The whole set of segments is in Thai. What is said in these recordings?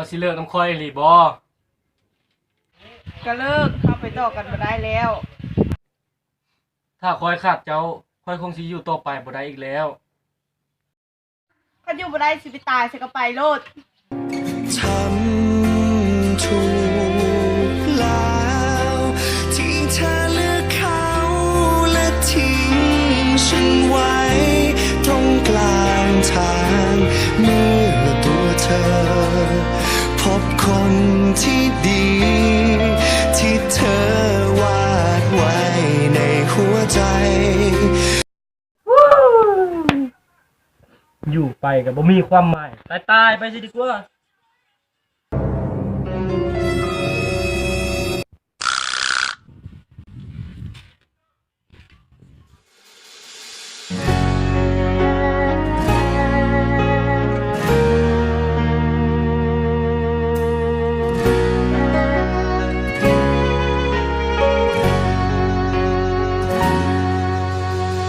าสิเลิกน้ำค่อยหรือบ่ก็เลิกเข้าไปต่อกันมาได้แล้ว ถ้าค่อยขาดเจ้าค่อยคงสิอยู่ต่อไปบ่ได้อีกแล้วก็อยู่มาได้สิไปตายสิก็ไปโลดทำถูกแล้วที่เธอเลือกเขาและทิ้งฉันไว้ตรงกลางทางเมื่อตัวเธอพบคนที่ดีที่เธอวาดไว้ในหัวใจอยู่ไปกับบ่มีความหมายตายไปสิดีกว่า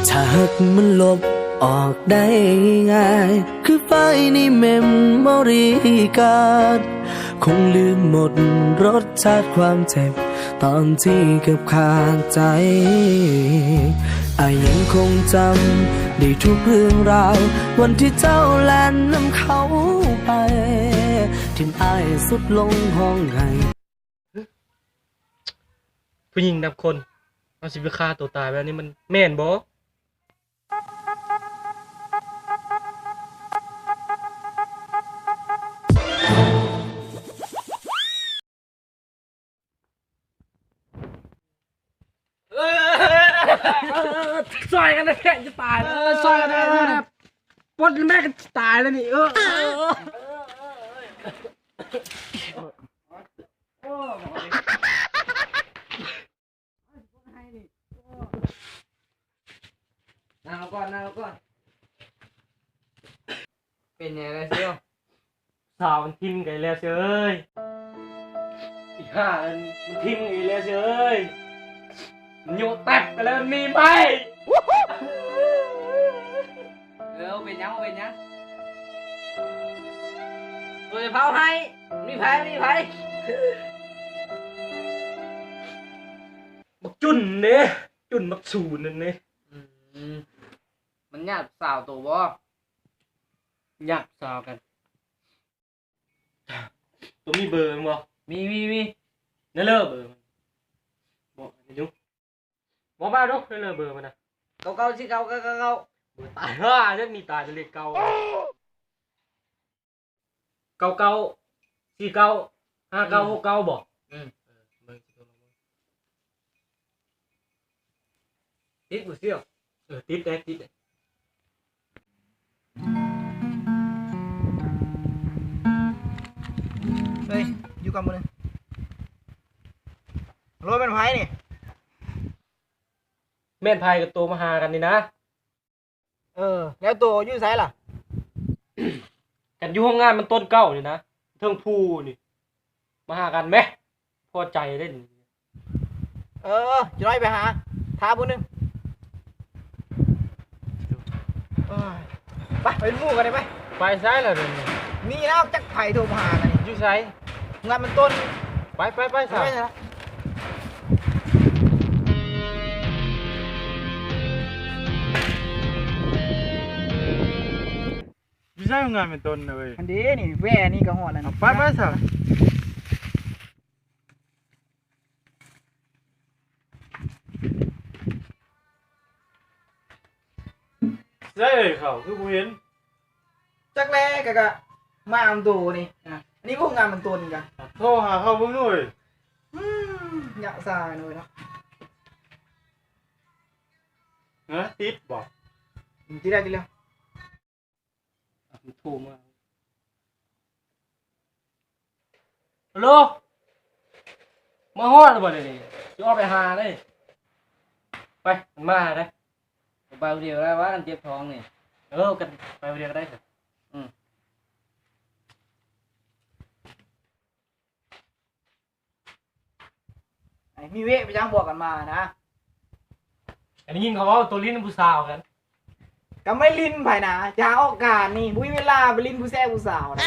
ถ้าหากมันลบออกได้ง่ายคือไฟในเมมโมรีการ์ดคงลืมหมดรสชาติความเจ็บตอนที่เกือบขาดใจยังคงจำได้ทุกเรื่องราววันที่เจ้าแล่นนำเขาไปทิ้งอ้ายสุดลงห้องไห้ผู้หญิงนับคนเอาสิไปฆ่าตัวตายแบบนี้มันแม่นบ่ซอยกันนะแค่จะตายซอยกันนะปดแม่ก็ตายแล้วนี่นั่งก่อนเป็นไงล่ะเชียวสาวมันทิ่มกันแล้วเชยอีกห้ามันทิ่มกันแล้วเชยโยแตกกันแล้วมีไหมเป็นยังตัวจะเผาให้มีไผบักจุ่นเนี่ยจุ่นบักสูนนั่นเนี่ยมันหยาบสาวตัวบ่หยาบสาวกันตัวมีเบอร์มั้งบ่มีนั่นเลยเบอร์มันบอกจะยุ่งบอกมาดูนั่นเลยเบอร์มันนะเก่าสิเก่าเบอร์ตายจะมีตายเป็นเลขเก่า49 49 59 69บ่ติดบ่เสี่ยวติดได้เฮ้ยอยู่กับมึงรถเป็นไผนี่แม่นพายกับตัวมาหากันนี่นะแล้วตัวอยู่ไสล่ะกันอยู่ห้องงานมันต้นเก้านี่นะเทิงภูนี่มาหากันไหมพอใจเล่นจะน้อยไปหาท้าผู้นึงไปเป็นหมู่กันได้ไหมไปซ้ายแล้วเดี๋ยวนี้นี่นะจักไผ่โทรมาหากันอยู่ไสงานมันต้นไปซะไม่ใช่งานเป็นต้นเลยอันนี้นี่แว่นี่ก็หอดแล้วไปสิใช่เขาคือผู้เห็นจักแรกกะมาอันโตนี่อันนี้พวกงานมันต้นกันโทรหาเขาเพิ่งหน่อยอยากสายหน่อยเนาะติดบอกที่ได้ทีเดียวโทรมาฮัลโหลมาฮอดบ่ได้นี่สิออกไปหาเลยไปมันมาได้ไปเดียวได้ว่ากันเจ็บท้องนี่กันไปเรียนก็ได้สิมีเวไปจ้างบวกกันมานะอันนี้ยิงเขาว่าตัวลิ้นผู้สาวกันก็ไม่ลิ้นไผ่นะจะโอกาสนี่บุ้ยเวลาไปลิ้นผู้แซ่ผู้สาวนะ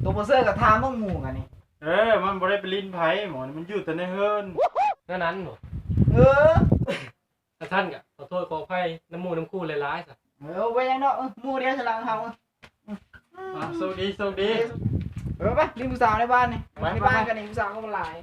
ตัวบ่เซอร์กับทามมึงหมู่กันนี่ มันบ่ได้ไปลิ้นไผหมอนี่มันอยู่แต่ในเฮือน นั้นบ่ เออ ถ้าท่านก็ขอโทษขออภัยน้ำมูน้ำคู่หลายๆซะ ไปยังเนาะหมู่เดียวฉลาดเฮา โชคดีโชคดี ไปลิ้นผู้สาวในบ้านนี่ในบ้านกันนี่ผู้สาวก็บ่หลาย